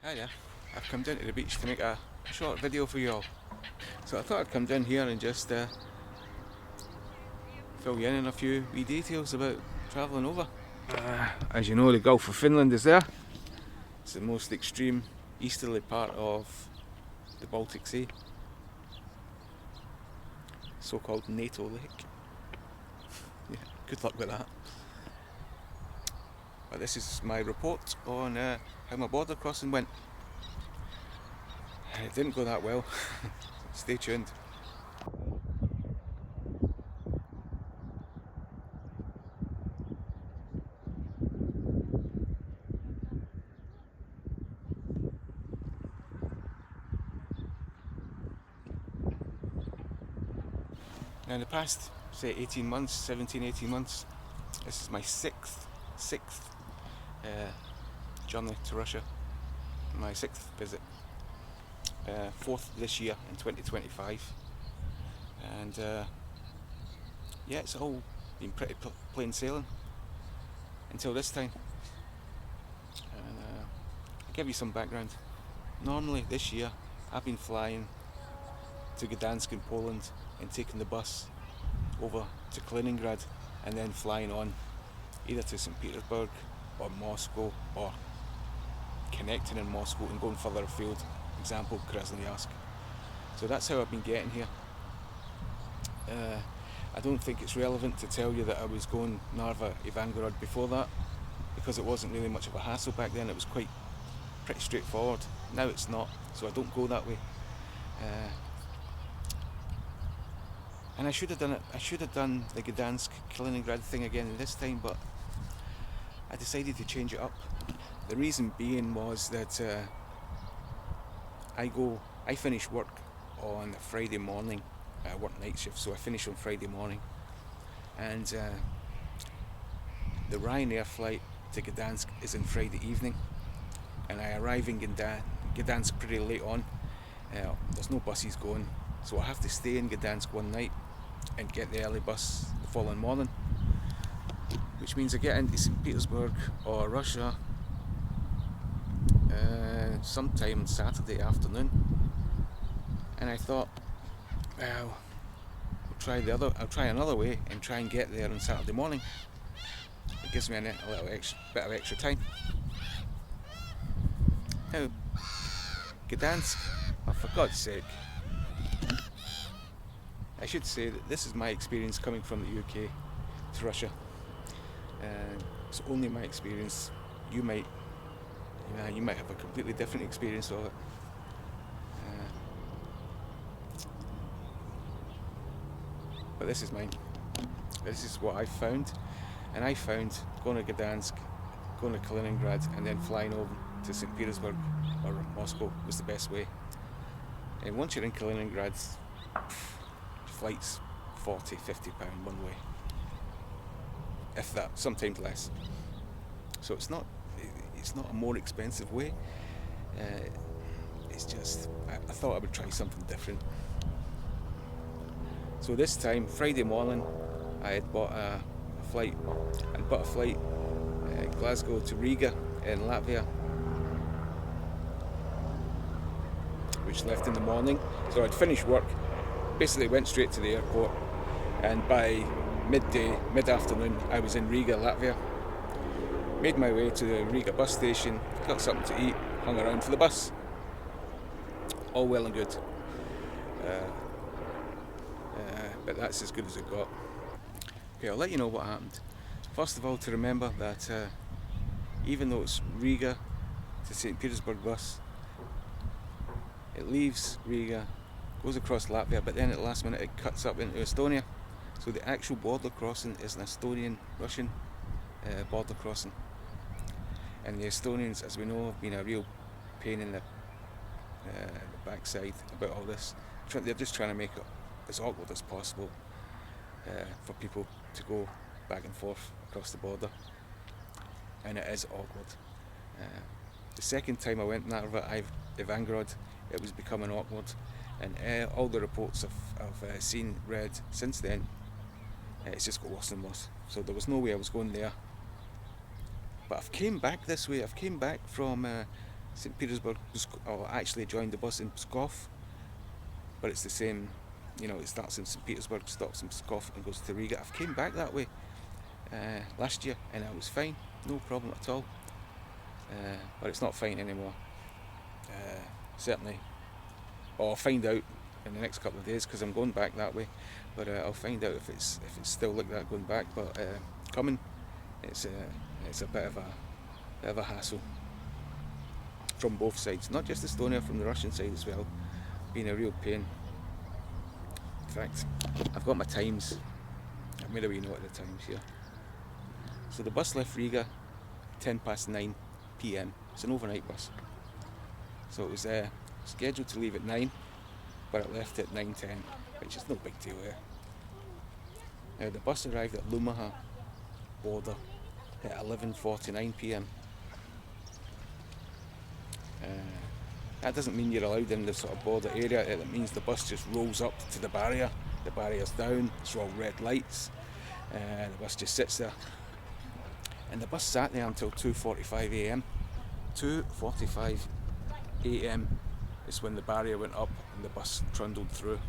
Hiya, I've come down to the beach to make a short video for you all. So I thought I'd come down here and just fill you in on a few wee details about travelling over. As you know, the Gulf of Finland is there. It's the most extreme easterly part of the Baltic Sea. So-called NATO Lake. Yeah, good luck with that. But this is my report on how my border crossing went. It didn't go that well. Stay tuned. Now in the past, say 18 months, 17, 18 months, this is my sixth journey to Russia. My sixth visit. Fourth this year in 2025. And yeah, it's all been pretty plain sailing until this time. And I'll give you some background. Normally this year I've been flying to Gdansk in Poland and taking the bus over to Kaliningrad and then flying on either to St Petersburg or Moscow, or connecting in Moscow and going further afield, example Krasnoyarsk. So that's how I've been getting here. I don't think it's relevant to tell you that I was going Narva, Ivangorod before that, because it wasn't really much of a hassle back then. It was pretty straightforward. Now it's not, so I don't go that way. And I should have done it. I should have done the Gdansk Kaliningrad thing again this time, but I decided to change it up. The reason being was that I finish work on a Friday morning. I work night shift, so I finish on Friday morning, and the Ryanair flight to Gdansk is on Friday evening, and I arrive in Gdansk pretty late on. There's no buses going, so I have to stay in Gdansk one night and get the early bus the following morning, which means I get into St Petersburg or Russia sometime Saturday afternoon. And I thought, well, I'll try another way and try and get there on Saturday morning. It gives me a little bit of extra time. Now, Gdansk, oh, for God's sake, I should say that this is my experience coming from the UK to Russia. It's only my experience. You might have a completely different experience of it. But this is mine. This is what I found, and I found going to Gdansk, going to Kaliningrad, and then flying over to St Petersburg or Moscow was the best way. And once you're in Kaliningrad, flights £40-50 one way, if that, sometimes less. So it's not a more expensive way. It's just I thought I would try something different. So this time, Friday morning, I had bought a flight. Glasgow to Riga in Latvia, which left in the morning. So I'd finished work, basically went straight to the airport, and by mid-afternoon, I was in Riga, Latvia. Made my way to the Riga bus station, got something to eat, hung around for the bus. All well and good. But that's as good as it got. Okay, I'll let you know what happened. First of all, to remember that even though it's Riga to St Petersburg bus, it leaves Riga, goes across Latvia, but then at the last minute it cuts up into Estonia. So the actual border crossing is an Estonian-Russian border crossing. And the Estonians, as we know, have been a real pain in the backside about all this. They're just trying to make it as awkward as possible for people to go back and forth across the border. And it is awkward. The second time I went Narva, Ivangorod, it was becoming awkward. And all the reports I've read since then, it's just got worse and worse. So there was no way I was going there. But I've came back this way. I've came back from St Petersburg. I actually joined the bus in Pskov, but it's the same. You know, it starts in St Petersburg, stops in Pskov, and goes to Riga. I've came back that way last year, and I was fine, no problem at all. But it's not fine anymore. Certainly, I'll find out in the next couple of days because I'm going back that way. But I'll find out if it's still like that going back. But coming, it's a bit of a hassle from both sides, not just Estonia, from the Russian side as well. Being a real pain. In fact, I've got my times. I've made a wee note of the times here. So the bus left Riga 9 p.m. It's an overnight bus. So it was scheduled to leave at 9, but it left at 9:10, which is no big deal there. Now the bus arrived at Luhamaa border at 11:49 p.m. That doesn't mean you're allowed in the sort of border area. It means the bus just rolls up to the barrier. The barrier's down. It's all red lights. The bus just sits there. And the bus sat there until 2:45 a.m. 2:45 a.m. is when the barrier went up and the bus trundled through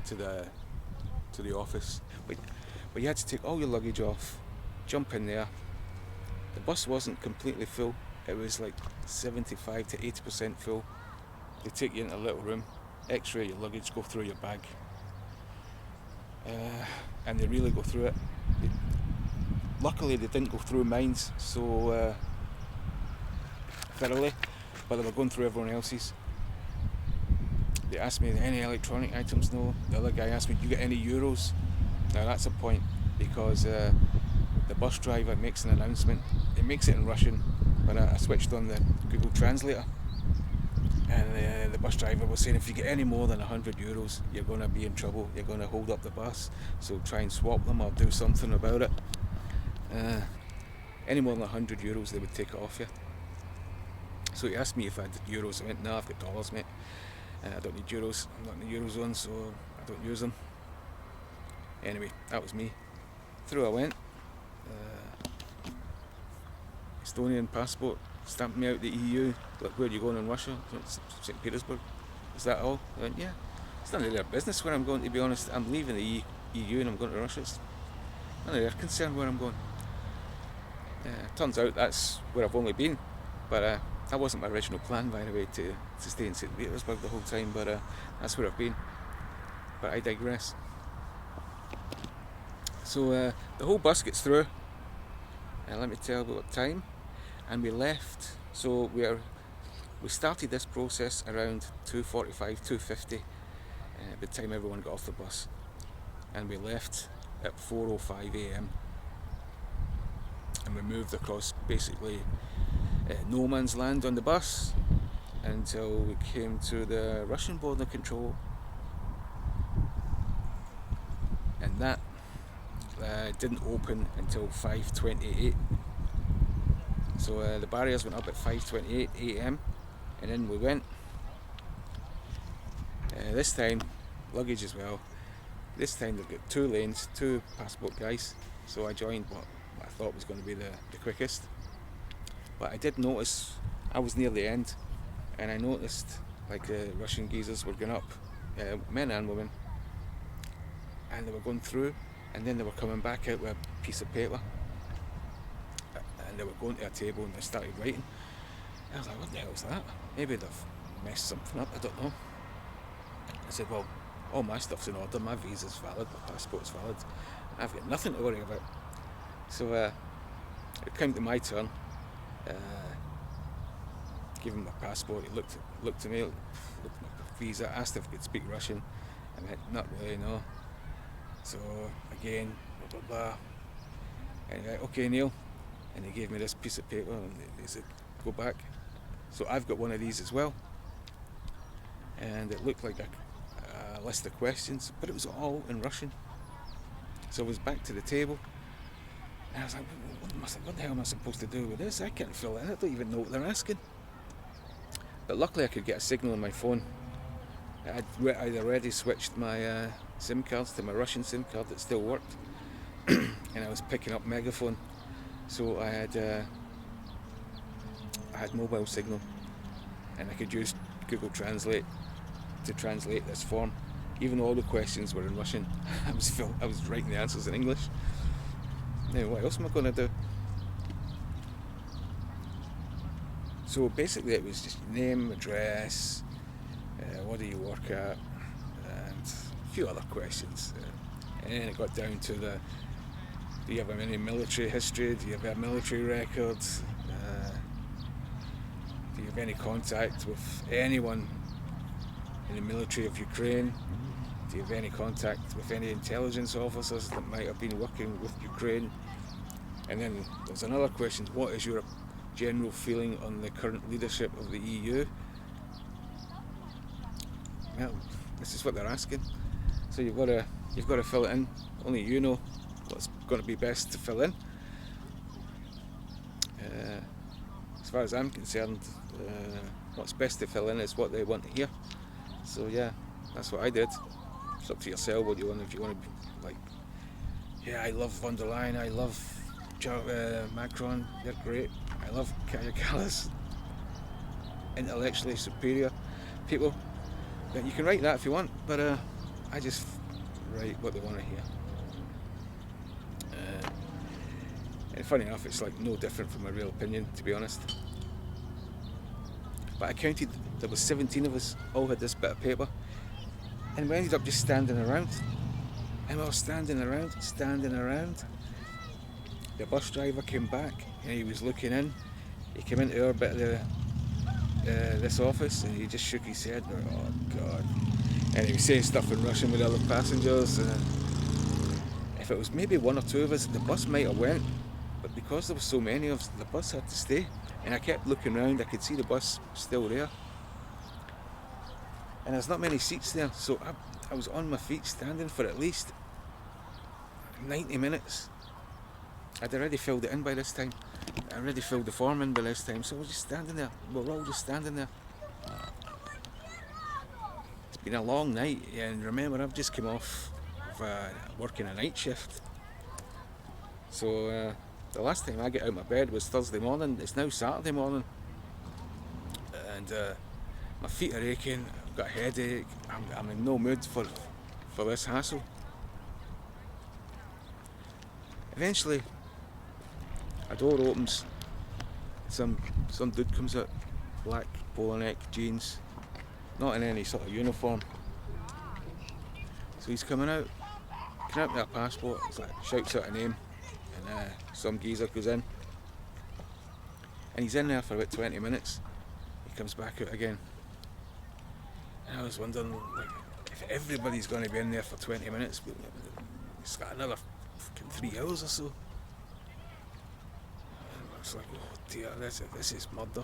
to the office. But you had to take all your luggage off, jump in there. The bus wasn't completely full. It was like 75 to 80% full. They take you into a little room, x-ray your luggage, go through your bag, and they really go through it. Luckily they didn't go through mine so thoroughly, but they were going through everyone else's. They asked me, any electronic items? No. The other guy asked me, do you get any euros? Now that's a point, because the bus driver makes an announcement. It makes it in Russian, but I switched on the Google Translator, and the bus driver was saying, if you get any more than 100 euros, you're going to be in trouble. You're going to hold up the bus, so try and swap them or do something about it. Any more than 100 euros, they would take it off you. So he asked me if I had euros. I went, no, I've got dollars, mate. I don't need euros. I'm not in the Eurozone, so I don't use them. Anyway, that was me. Through I went. Estonian passport, stamped me out the EU. Like, where are you going in Russia? St Petersburg. Is that all? I went, yeah. It's none of their business where I'm going, to be honest. I'm leaving the EU and I'm going to Russia. It's none of their concern where I'm going. Turns out that's where I've only been. But that wasn't my original plan, by the way, to stay in St Petersburg the whole time. But that's where I've been. But I digress. So the whole bus gets through. And let me tell you what time. And we left. So we started this process around 2:45, 2:50. By the time everyone got off the bus. And we left at 4:05 a.m. And we moved across basically no man's land on the bus until we came to the Russian border control, and that didn't open until 5:28. So the barriers went up at 5:28 a.m. and in we went. This time, luggage as well. This time they've got 2 lanes, 2 passport guys. So I joined what I thought was going to be the quickest. But I did notice, I was near the end, and I noticed like the Russian geezers were going up, men and women, and they were going through, and then they were coming back out with a piece of paper, and they were going to a table and they started writing. I was like, what the hell is that? Maybe they've messed something up, I don't know. I said, well, all my stuff's in order, my visa's valid, my passport's valid, I've got nothing to worry about. So it came to my turn. Give him my passport. He looked at me, looked at my visa, asked if I could speak Russian. I went, not really, no. So again, blah blah blah. And he went, okay, Neil. And he gave me this piece of paper and he said, go back. So I've got one of these as well. And it looked like a list of questions, but it was all in Russian. So I was back to the table. And I was like, what the hell am I supposed to do with this? I can't fill it in. I don't even know what they're asking. But luckily I could get a signal on my phone. I'd already switched my SIM cards to my Russian SIM card that still worked. And I was picking up megaphone. So I had I had mobile signal, and I could use Google Translate to translate this form. Even though all the questions were in Russian, I was writing the answers in English. Now, what else am I going to do? So basically it was just name, address, what do you work at, and a few other questions. And then it got down to do you have any military history, do you have a military record, do you have any contact with anyone in the military of Ukraine, do you have any contact with any intelligence officers that might have been working with Ukraine. And then there's another question, what is your general feeling on the current leadership of the EU? Well, this is what they're asking. So you've got to fill it in. Only you know what's going to be best to fill in. As far as I'm concerned, what's best to fill in is what they want to hear. So yeah, that's what I did. It's up to yourself what you want. If you want to be like, yeah, I love von der Leyen, I love Macron, they're great. I love Callas, intellectually superior people. But you can write that if you want, but I just write what they want to hear. And funny enough, it's like no different from my real opinion, to be honest. But I counted, there was 17 of us, all had this bit of paper, and we ended up just standing around. And we were standing around. The bus driver came back and he was looking in. He came into our bit of this office and he just shook his head. Oh God! And he was saying stuff in Russian with other passengers. If it was maybe one or two of us, the bus might have went. But because there were so many of us, the bus had to stay. And I kept looking around. I could see the bus still there. And there's not many seats there, so I was on my feet standing for at least 90 minutes. I'd already filled it in by this time. I already filled the form in by this time, so I was just standing there. We were all just standing there. It's been a long night, and remember, I've just come off of working a night shift. So the last time I got out of my bed was Thursday morning. It's now Saturday morning, and my feet are aching. I've got a headache. I'm in no mood for this hassle. Eventually, a door opens. Some dude comes out, black polo neck, jeans, not in any sort of uniform. So he's coming out, can out with a passport. He's like, shouts out a name, and some geezer goes in, and he's in there for about 20 minutes. He comes back out again. And I was wondering, like, if everybody's going to be in there for 20 minutes, it's got another 3 hours or so. I was like, oh dear, this is murder.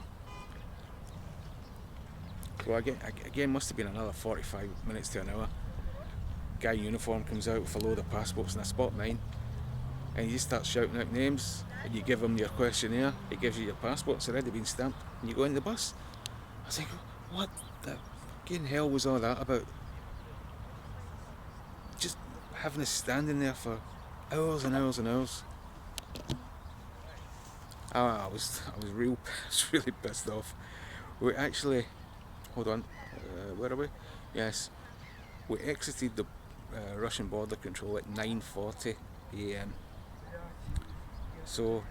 So again, must have been another 45 minutes to an hour. Guy in uniform comes out with a load of passports, and I spot mine. And he just starts shouting out names, and you give him your questionnaire, he gives you your passport, it's already been stamped, and you go in the bus. I was like, what the fucking hell was all that about? Just having us standing there for hours and hours and hours. I was really pissed off. We actually, hold on, where are we? Yes, we exited the Russian border control at 9:40 a.m. So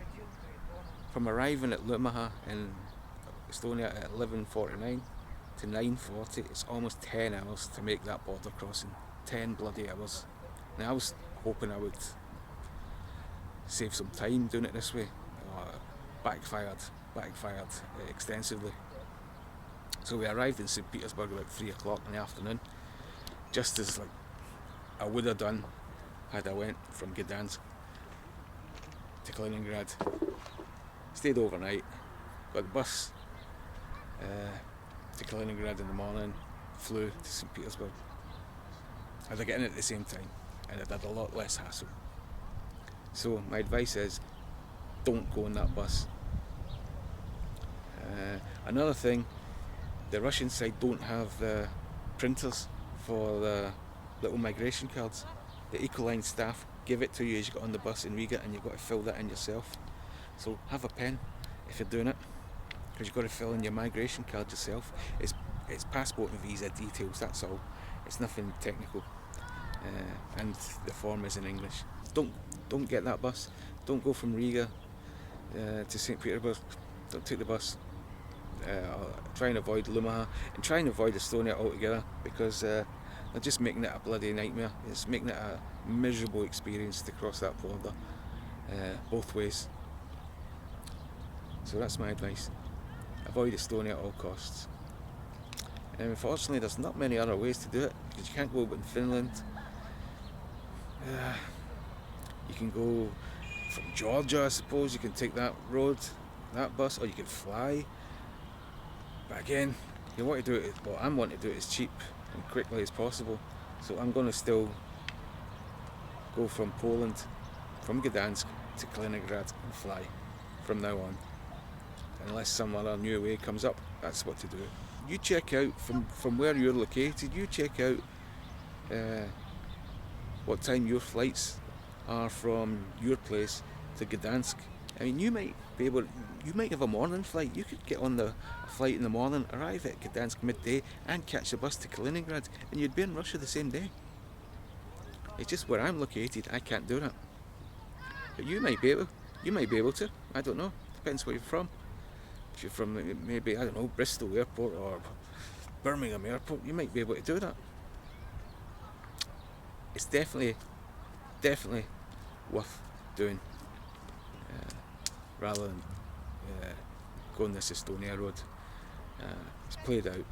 from arriving at Luhamaa in Estonia at 11:49 to 9:40, it's almost 10 hours to make that border crossing. 10 bloody hours. Now I was hoping I would save some time doing it this way. Backfired extensively. So we arrived in St Petersburg about 3 o'clock in the afternoon, just as like I would have done had I went from Gdansk to Kaliningrad. Stayed overnight, got the bus to Kaliningrad in the morning, flew to St Petersburg. I'd get in at the same time, and it had a lot less hassle. So my advice is, don't go on that bus. Another thing, the Russian side don't have printers for the little migration cards. The Ecolines staff give it to you as you get on the bus in Riga, and you've got to fill that in yourself. So have a pen if you're doing it. because you've got to fill in your migration card yourself. It's passport and visa details, that's all. It's nothing technical. And the form is in English. Don't get that bus. Don't go from Riga to St Petersburg. Don't take the bus. Try and avoid Luhamaa and try and avoid Estonia altogether, because they're just making it a bloody nightmare. It's making it a miserable experience to cross that border both ways. So that's my advice. Avoid Estonia at all costs. And unfortunately there's not many other ways to do it, because you can't go in Finland. You can go from Georgia, I suppose. You can take that road, that bus, or you can fly. But again, you want to do it, well, I'm wanting to do it as cheap and quickly as possible. So I'm going to still go from Poland, from Gdansk to Kaliningrad and fly from now on. Unless some other new way comes up, that's what to do. You check out from where you're located, you check out what time your flights are from your place to Gdansk. I mean, you might have a morning flight. You could get on a flight in the morning, arrive at Gdansk midday, and catch the bus to Kaliningrad, and you'd be in Russia the same day. It's just where I'm located, I can't do that. But you might be able to. I don't know. Depends where you're from. If you're from maybe, I don't know, Bristol Airport or Birmingham Airport, you might be able to do that. It's definitely worth doing, rather than going this Estonia road. It's played out.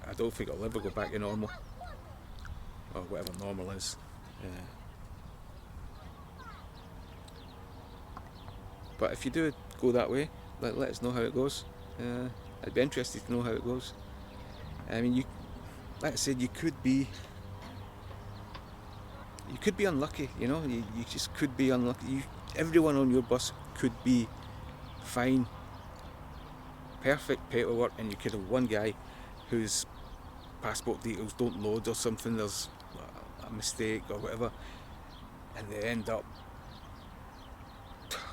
I don't think it'll ever go back to normal, or whatever normal is. But if you do go that way, let us know how it goes. I'd be interested to know how it goes. I mean, like I said, you could be unlucky, you know. You just could be unlucky. Everyone on your bus could be fine, perfect paperwork, and you could have one guy whose passport details don't load or something. There's a mistake or whatever, and they end up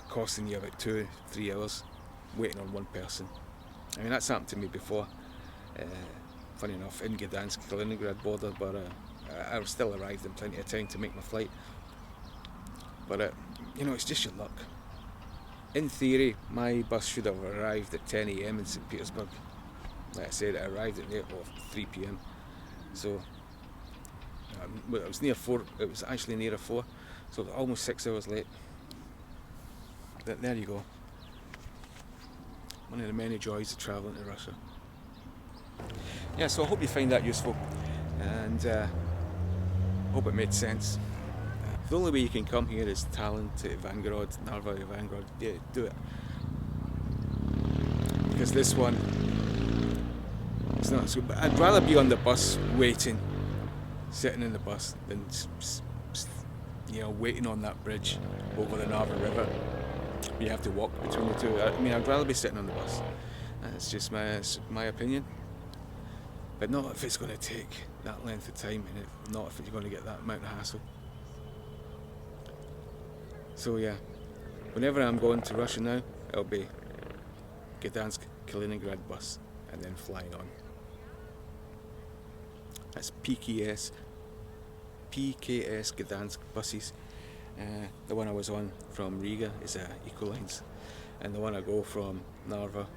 costing you about 2-3 hours waiting on one person. I mean, that's happened to me before. Funny enough, in Gdansk, Kaliningrad border, but I still arrived in plenty of time to make my flight. But you know, it's just your luck. In theory, my bus should have arrived at 10 AM in St Petersburg. Like I said, it arrived at the airport at 3 PM. So it was near 4. It was actually near 4. So almost 6 hours late. But there you go. One of the many joys of travelling to Russia. Yeah, so I hope you find that useful, and hope it made sense. The only way you can come here is Tallinn to Ivangorod, Narva to Ivangorod. Yeah, do it. Because this one, it's not so bad. I'd rather be on the bus waiting, sitting in the bus, than waiting on that bridge over the Narva River. You have to walk between the two. I mean, I'd rather be sitting on the bus. That's just my opinion. But not if it's going to take that length of time, and not if you're going to get that amount of hassle. So yeah, whenever I'm going to Russia now, it'll be Gdansk, Kaliningrad bus, and then flying on. That's PKS Gdansk buses. The one I was on from Riga is Ecolines, and the one I go from Narva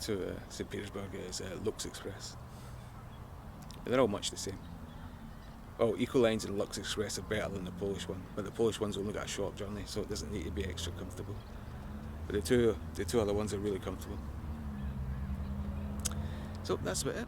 to St Petersburg is Lux Express. They're all much the same. Oh, Ecolines and Lux Express are better than the Polish one, but the Polish one's only got a short journey, so it doesn't need to be extra comfortable. But the two other ones are really comfortable. So that's about it.